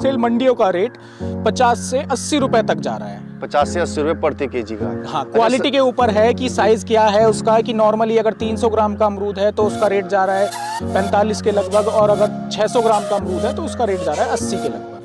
Wholesale मंडियों का rate 50 से 80 रुपए तक जा रहा है। 50 से 80 रुपए प्रति केजी का। हाँ, क्वालिटी के ऊपर है कि साइज क्या है उसका, कि नॉर्मली अगर 300 ग्राम का अमरूद है तो उसका रेट जा रहा है 45 के लगभग, और अगर 600 ग्राम का अमरूद है तो उसका रेट जा रहा है 80 के लगभग।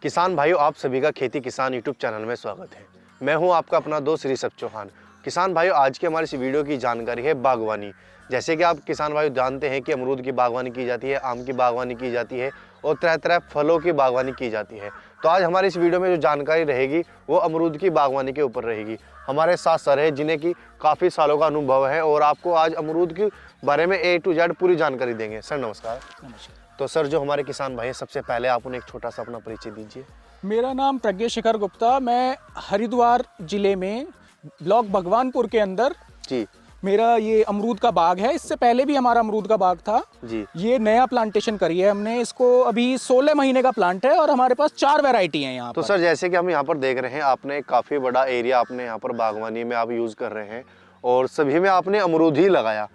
किसान भाइयों, आप सभी का खेती किसान यूट्यूब चैनल में स्वागत है। मैं हूं आपका अपना दोस्त ऋषभ चौहान। किसान भाइयों, आज की हमारी इस वीडियो की जानकारी है बागवानी। जैसे कि आप किसान भाइयों जानते हैं कि अमरूद की बागवानी की जाती है, आम की बागवानी की जाती है और तरह तरह फलों की बागवानी की जाती है। तो आज हमारी इस वीडियो में जो जानकारी रहेगी वो अमरूद की बागवानी के ऊपर रहेगी। हमारे साथ सर है जिन्हें की काफ़ी सालों का अनुभव है और आपको आज अमरूद के बारे में A to Z पूरी जानकारी देंगे। सर नमस्कार। नमस्कार। तो सर, जो हमारे किसान भाई हैं, सबसे पहले आप उन्हें एक छोटा सा अपना परिचय दीजिए। मेरा नाम प्रज्ञा शेखर गुप्ता, मैं हरिद्वार जिले में ब्लॉक भगवानपुर के अंदर जी मेरा ये अमरूद का बाग है। इससे पहले भी हमारा अमरूद का बाग था जी। ये नया प्लांटेशन करी है हमने। इसको अभी 16 महीने का प्लांट है और हमारे पास 4 वैरायटी हैं यहाँ तो पर। सर, जैसे कि हम यहाँ पर देख रहे हैं, आपने काफ़ी बड़ा एरिया आपने यहाँ पर बागवानी में आप यूज़ कर रहे हैं और सभी में आपने अमरूद ही लगाया।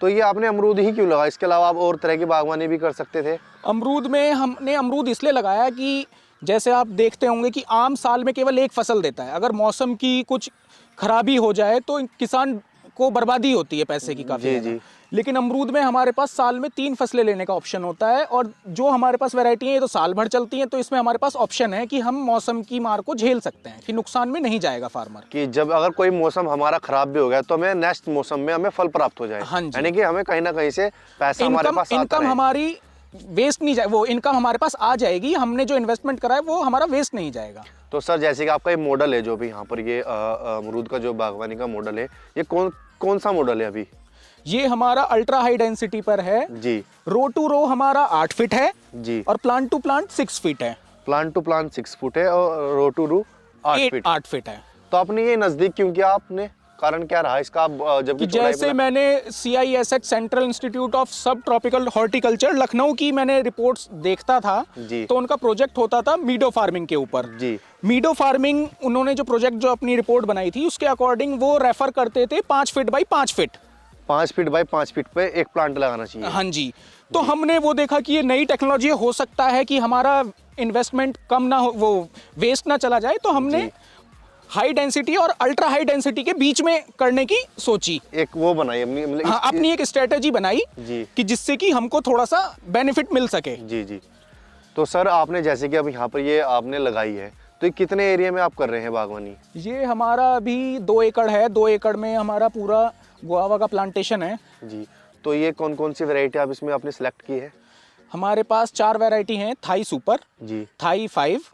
तो ये आपने अमरूद ही क्यों लगाया? इसके अलावा आप और तरह की बागवानी भी कर सकते थे। अमरूद में हमने अमरूद इसलिए लगाया कि जैसे आप देखते होंगे कि आम साल में केवल एक फसल देता है। अगर मौसम की कुछ खराबी हो जाए तो किसान को बर्बादी होती है पैसे की काफ़ी जी। लेकिन अमरूद में हमारे पास साल में 3 फसलें लेने का ऑप्शन होता है, और जो हमारे पास वैरायटी है ये तो साल भर चलती हैं। तो इसमें हमारे पास ऑप्शन है कि हम मौसम की मार को झेल सकते हैं, कि नुकसान में नहीं जाएगा फार्मर। कि जब अगर कोई मौसम हमारा खराब भी हो गया तो हमें नेक्स्ट मौसम में हमें फल प्राप्त हो जाए। हाँ जी। यानी कि हमें कहीं ना कहीं से पैसा हमारे पास आता इनकम रहे। हमारी वेस्ट नहीं जाए, वो इनकम हमारे पास आ जाएगी। हमने जो इन्वेस्टमेंट करा है वो हमारा वेस्ट नहीं जाएगा। तो सर, जैसे कि आपका ये मॉडल है जो भी यहाँ पर ये अमरूद का जो बागवानी का मॉडल है, ये कौन सा मॉडल है अभी? ये हमारा अल्ट्रा हाई डेंसिटी पर है जी। रो टू रो हमारा 8 फीट है जी। और प्लांट टू प्लांट 6 फीट है। प्लांट टू प्लांट 6 फुट है और रो टू रू 8 फीट है। तो आपने ये नजदीक क्यों किया? आपने कारण क्या रहा इसका? जबकि जैसे मैंने CISH सेंट्रल इंस्टीट्यूट ऑफ सब ट्रॉपिकल हॉर्टिकल्चर लखनऊ की मैंने रिपोर्ट्स देखता था जी। तो उनका प्रोजेक्ट होता था मीडो फार्मिंग के ऊपर। जी। मीडो फार्मिंग, उन्होंने जो प्रोजेक्ट जो अपनी रिपोर्ट बनाई थी उसके अकॉर्डिंग वो रेफर करते थे 5 feet by 5 feet. 5 feet by 5 feet पे एक प्लांट लगाना चाहिए। हाँ जी। तो हमने वो देखा कि ये नई टेक्नोलॉजी हो सकता है कि हमारा इन्वेस्टमेंट कम ना हो, वो वेस्ट ना चला जाए। तो हमने हाई डेंसिटी और अल्ट्रा हाई डेंसिटी के बीच में करने की सोची। एक वो बनाई अपनी, मतलब हाँ, अपनी एक स्ट्रेटेजी बनाई जी। कि जिससे कि हमको थोड़ा सा बेनिफिट मिल सके। जी। तो सर, आपने जैसे कि अब यहाँ पर ये आपने लगाई है, तो ये कितने एरिया में आप कर रहे हैं बागवानी? ये हमारा अभी 2 एकड़ है। 2 एकड़ में हमारा पूरा गुआवा का प्लांटेशन है। जी। तो ये कौन सी वैरायटी आप इसमें आपने सेलेक्ट की है? हमारे पास 4 वैरायटी हैं। थाई सुपर, जी। Thai 5,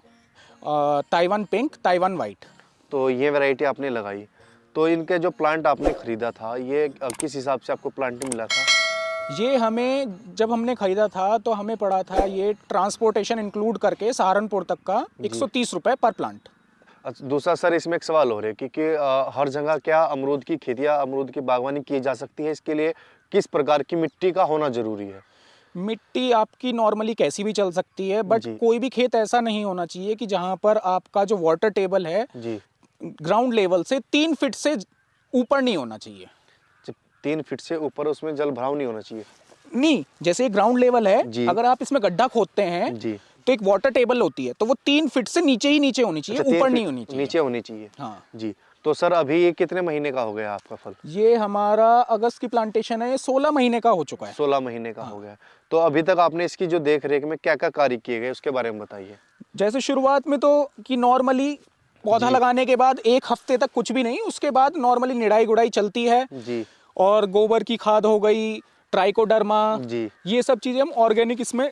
Taiwan pink, Taiwan white. तो ये वैरायटी आपने लगाई, तो इनके जो प्लांट आपने खरीदा था, ये किस हिसाब से आपको प्लांट मिला था? ये हमें जब हमने खरीदा था तो हमें पड़ा था ये ट्रांसपोर्टेशन इंक्लूड करके सहारनपुर तक का 130 रुपए पर प्लांट। दूसरा सर, इसमें एक सवाल हो रहा है क्योंकि हर जगह क्या अमरूद की खेती या अमरूद की बागवानी की जा सकती है? इसके लिए किस प्रकार की मिट्टी का होना जरूरी है? मिट्टी आपकी नॉर्मली कैसी भी चल सकती है, बट कोई भी खेत ऐसा नहीं होना चाहिए कि जहाँ पर आपका जो वाटर टेबल है जी, ग्राउंड लेवल से 3 फीट से ऊपर नहीं होना चाहिए। 3 फीट से ऊपर उसमें जल भराव नहीं होना चाहिए? नहीं, जैसे ग्राउंड लेवल है, अगर आप इसमें गड्ढा खोदते हैं जी, तो एक वाटर टेबल होती है, तो वो 3 फीट से नीचे ही नीचे होनी चाहिए, ऊपर नहीं होनी चाहिए। नीचे होनी चाहिए। हाँ जी। तो सर, अभी ये कितने महीने का हो गया आपका फल? ये हमारा अगस्त की प्लांटेशन है, 16 महीने का हो चुका है। 16 महीने का हो गया। तो अभी तक आपने इसकी जो देख रेख में क्या क्या कार्य किए गए उसके बारे में बताइए। जैसे शुरुआत में तो कि नॉर्मली पौधा लगाने के बाद 1 हफ्ते तक कुछ भी नहीं, उसके बाद नॉर्मली निड़ाई गुड़ाई चलती है जी। और गोबर की खाद हो गई, ट्राइकोडर्मा जी, ये सब चीजें हम ऑर्गेनिक इसमें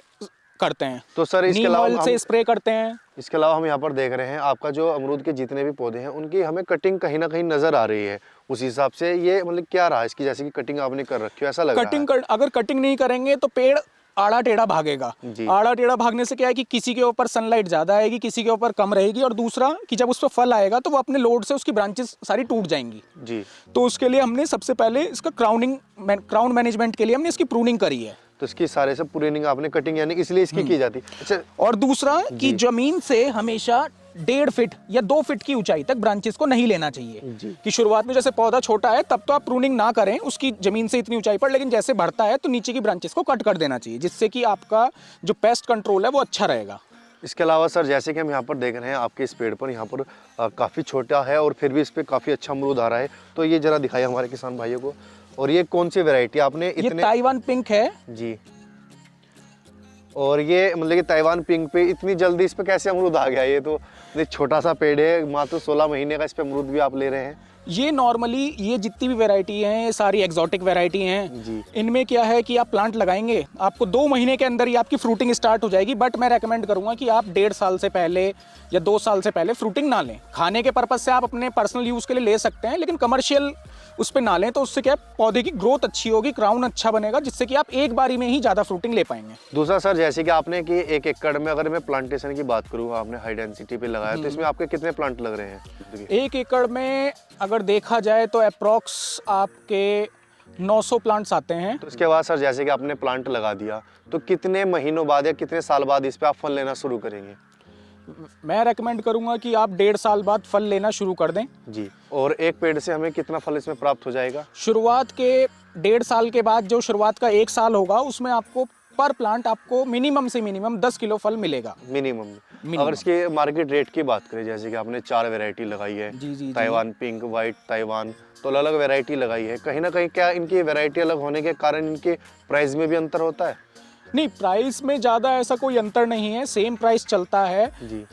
करते हैं। तो सर, इसके अलावा से स्प्रे करते हैं। इसके अलावा हम यहाँ पर देख रहे हैं आपका जो अमरूद के जितने भी पौधे हैं उनकी हमें कटिंग कहीं ना कहीं नजर आ रही है। उस हिसाब से ये मतलब क्या रहा इसकी, जैसे कि कटिंग आपने कर रखी है, ऐसा लग रहा है। अगर कटिंग नहीं करेंगे तो पेड़ आड़ा टेढ़ा भागेगा। आड़ा टेढ़ा भागने से क्या है कि किसी के ऊपर सनलाइट ज्यादा आएगी, किसी के ऊपर कम रहेगी, और दूसरा कि जब उस पर फल आएगा तो वो अपने लोड से उसकी ब्रांचेस सारी टूट जाएंगी जी। तो उसके लिए हमने सबसे पहले इसका क्राउन मैनेजमेंट के लिए हमने इसकी प्रूनिंग करी है। तो इसकी सारे से प्रूनिंग आपने कटिंग यानी इसलिए इसकी की जाती है। अच्छा, और दूसरा कि जी। जमीन से हमेशा 1.5 फीट या 2 फीट की ऊंचाई तक ब्रांचेस को नहीं लेना चाहिए। जी। कि शुरुआत में जैसे पौधा छोटा है तब तो आप प्रूनिंग ना करें उसकी जमीन से इतनी ऊंचाई पर, लेकिन जैसे बढ़ता है तो नीचे की ब्रांचेस को कट कर देना चाहिए, जिससे कि आपका जो पेस्ट कंट्रोल है वो अच्छा रहेगा। इसके अलावा सर जैसे कि हम यहाँ पर देख रहे हैं आपके इस पेड़ पर यहाँ पर काफ़ी छोटा है और फिर भी इस पर काफ़ी अच्छा अमरूद आ रहा है, तो ये जरा दिखाइए हमारे किसान भाइयों को। और ये कौन सी वैरायटी आपने ये इतने ताइवान पिंक है जी। और ये मतलब कि ताइवान पिंक पे इतनी जल्दी इस पे कैसे अमरूद आ गया? ये तो एक छोटा सा पेड़ है, मात्र 16 महीने का, इस पे अमरूद भी आप ले रहे हैं। ये नॉर्मली ये जितनी भी वैरायटी हैं ये सारी एग्जॉटिक वैरायटी हैं जी। इनमें क्या है कि आप प्लांट लगाएंगे आपको 2 महीने के अंदर ही आपकी फ्रूटिंग स्टार्ट हो जाएगी, बट मैं रेकमेंड करूंगा कि आप 1.5 साल से पहले या 2 साल से पहले फ्रूटिंग ना लें। खाने के पर्पज से आप अपने पर्सनल यूज़ के लिए ले सकते हैं, लेकिन कमर्शियल उस पर ना लें, तो उससे क्या है पौधे की ग्रोथ अच्छी होगी, क्राउन अच्छा बनेगा, जिससे कि आप एक बारी में ही ज़्यादा फ्रूटिंग ले पाएंगे। दूसरा सर जैसे कि आपने कि 1 एकड़ में अगर मैं प्लांटेशन की बात करूँ, आपने हाई डेंसिटी पे लगाया, तो इसमें आपके कितने प्लांट लग रहे हैं? 1 एकड़ में अगर देखा जाए तो अप्रॉक्स आपके 900 प्लांट्स आते हैं। तो इसके बाद सर जैसे कि आपने प्लांट लगा दिया, तो कितने महीनों बाद या कितने साल बाद इस पे आप फल लेना शुरू करेंगे? मैं रेकमेंड करूंगा कि आप 1.5 साल बाद फल लेना शुरू कर दें। जी। और एक पेड़ से हमें कितना फल इसमें प्राप्त हो जाएगा? शुरुआत के 1.5 साल के बाद जो शुरुआत का 1 साल होगा उसमें आपको पर प्लांट आपको मिनिमम से मिनिमम 10 किलो फल मिलेगा। मिनिमम। अगर इसके मार्केट रेट की बात करें, जैसे कि आपने 4 वैरायटी लगाई है, जी। ताइवान पिंक, वाइट ताइवान, तो अलग अलग वैरायटी लगाई है, कहीं ना कहीं क्या इनकी वैरायटी अलग होने के कारण इनके प्राइस में भी अंतर होता है? नहीं, प्राइस में ज़्यादा ऐसा कोई अंतर नहीं है, सेम प्राइस चलता है। जी।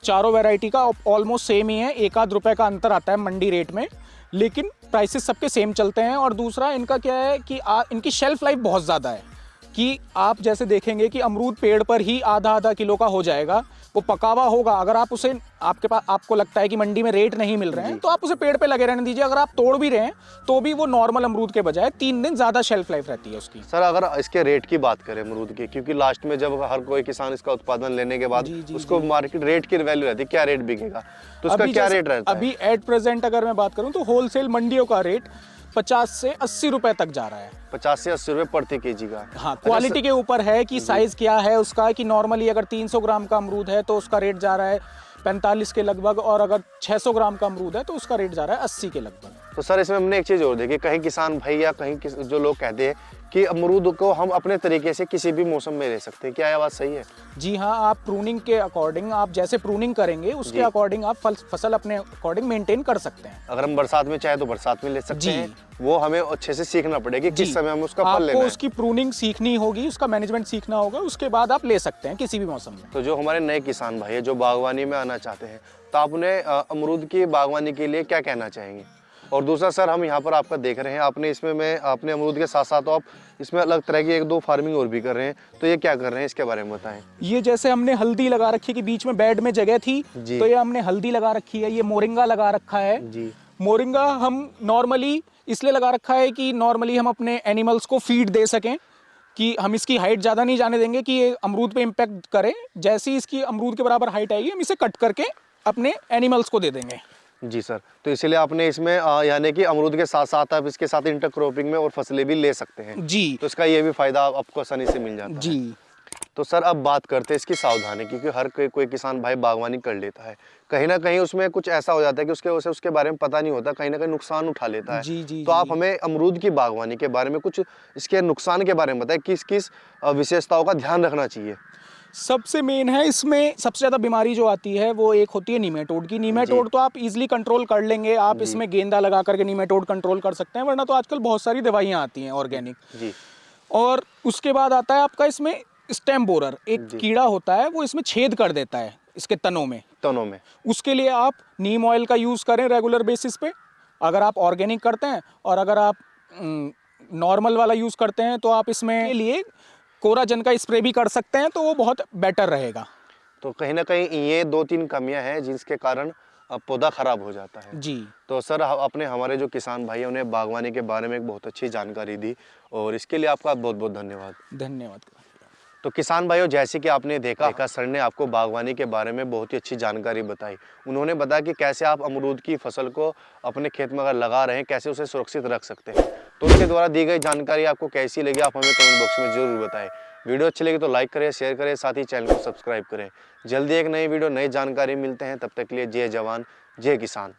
चारों वैरायटी का ऑलमोस्ट सेम ही है, 1-आध रुपए का अंतर आता है मंडी रेट में, लेकिन प्राइसेस सबके सेम चलते हैं। और दूसरा इनका क्या है कि इनकी शेल्फ लाइफ बहुत ज़्यादा है, कि आप जैसे देखेंगे कि अमरूद पेड़ पर ही आधा किलो का हो जाएगा, वो पका हुआ होगा। अगर आप उसे आपको लगता है कि मंडी में रेट नहीं मिल रहे हैं तो आप उसे पेड़ पे लगे रहने दीजिए। अगर आप तोड़ भी रहे हैं तो भी वो नॉर्मल अमरूद के बजाय 3 दिन ज़्यादा शेल्फ लाइफ रहती है उसकी। सर अगर इसके रेट की बात करें अमरूद की, क्योंकि लास्ट में जब हर कोई किसान इसका उत्पादन लेने के बाद उसको मार्केट रेट की वैल्यू रहती है, क्या रेट बिकेगा, तो उसका क्या रेट रहता है? अभी एट प्रेजेंट अगर मैं बात करूं तो होलसेल मंडियों का रेट 50 से 80 रुपए तक जा रहा है। 50 से 80 रुपए प्रति केजी का? हाँ, क्वालिटी के ऊपर है कि साइज क्या है उसका, कि नॉर्मली अगर 300 ग्राम का अमरूद है तो उसका रेट जा रहा है 45 के लगभग, और अगर 600 ग्राम का अमरूद है तो उसका रेट जा रहा है 80 के लगभग। तो सर इसमें हमने एक चीज़ और देखी, कहीं किसान भाई या कहीं जो लोग कहते हैं कि अमरूद को हम अपने तरीके से किसी भी मौसम में ले सकते हैं, क्या यह बात सही है? जी हाँ, आप प्रूनिंग के अकॉर्डिंग, आप जैसे प्रूनिंग करेंगे उसके अकॉर्डिंग आप फसल अपने अकॉर्डिंग मेंटेन कर सकते हैं। अगर हम बरसात में चाहे तो बरसात में ले सकते हैं, वो हमें अच्छे से सीखना पड़ेगा कि किस समय हम उसका फल लेना है। उसकी प्रूनिंग सीखनी होगी, उसका मैनेजमेंट सीखना होगा, उसके बाद आप ले सकते हैं किसी भी मौसम में। तो जो हमारे नए किसान भाई है जो बागवानी में आना चाहते हैं, तो आप उन्हें अमरूद की बागवानी के लिए क्या कहना चाहेंगे? और दूसरा सर हम यहाँ पर आपका देख रहे हैं, आपने इसमें आपने अमरूद के साथ साथ आप इसमें अलग तरह की 1-2 फार्मिंग और भी कर रहे हैं, तो ये क्या कर रहे हैं, इसके बारे में बताएं। ये जैसे हमने हल्दी लगा रखी कि बीच में बेड में जगह थी, तो ये हमने हल्दी लगा रखी है। ये मोरिंगा लगा रखा है जी। मोरिंगा हम नॉर्मली इसलिए लगा रखा है कि नॉर्मली हम अपने एनिमल्स को फीड दे सकें, कि हम इसकी हाइट ज़्यादा नहीं जाने देंगे कि ये अमरूद पे इम्पैक्ट करे। जैसे ही इसकी अमरूद के बराबर हाइट आएगी हम इसे कट करके अपने एनिमल्स को दे देंगे। जी सर, तो इसीलिए आपने इसमें यानी कि अमरूद के साथ साथ आप इसके साथ इंटरक्रॉपिंग में और फसलें भी ले सकते हैं। जी, तो इसका ये भी फायदा आपको आसानी से मिल जाता है। जी। तो सर अब बात करते हैं इसकी सावधानी, क्योंकि हर कोई किसान भाई बागवानी कर लेता है, कहीं ना कहीं उसमें कुछ ऐसा हो जाता है कि उसके बारे में पता नहीं होता, कहीं ना कहीं नुकसान उठा लेता है। जी। तो आप हमें अमरूद की बागवानी के बारे में कुछ इसके नुकसान के बारे में बताएं, किस किस विशेषताओं का ध्यान रखना चाहिए? सबसे मेन है इसमें सबसे ज़्यादा बीमारी जो आती है वो एक होती है नीमेटोड की। नीमेटोड तो आप इजीली कंट्रोल कर लेंगे, आप इसमें गेंदा लगा करके नीमेटोड कंट्रोल कर सकते हैं, वरना तो आजकल बहुत सारी दवाइयाँ आती हैं ऑर्गेनिक। जी। और उसके बाद आता है आपका इसमें स्टेम बोरर, एक कीड़ा होता है वो इसमें छेद कर देता है इसके तनों में। उसके लिए आप नीम ऑयल का यूज़ करें रेगुलर बेसिस पे, अगर आप ऑर्गेनिक करते हैं। और अगर आप नॉर्मल वाला यूज़ करते हैं तो आप इसमें लिए कोराजन का स्प्रे भी कर सकते हैं, तो वो बहुत बेटर रहेगा। तो कहीं ना कहीं ये 2-3 कमियां हैं जिसके कारण पौधा खराब हो जाता है। जी। तो सर आपने हमारे जो किसान भाई हैं उन्हें बागवानी के बारे में एक बहुत अच्छी जानकारी दी, और इसके लिए आपका बहुत बहुत धन्यवाद। धन्यवाद। तो किसान भाइयों, जैसे कि आपने देखा सर ने आपको बागवानी के बारे में बहुत ही अच्छी जानकारी बताई। उन्होंने बताया कि कैसे आप अमरूद की फसल को अपने खेत में अगर लगा रहे हैं, कैसे उसे सुरक्षित रख सकते हैं। तो उनके द्वारा दी गई जानकारी आपको कैसी लगी, आप हमें कमेंट बॉक्स में जरूर बताएं। वीडियो अच्छी लगी तो लाइक करें, शेयर करें, साथ ही चैनल को सब्सक्राइब करें। जल्दी एक नई वीडियो, नई जानकारी मिलते हैं। तब तक के लिए जय जवान, जय किसान।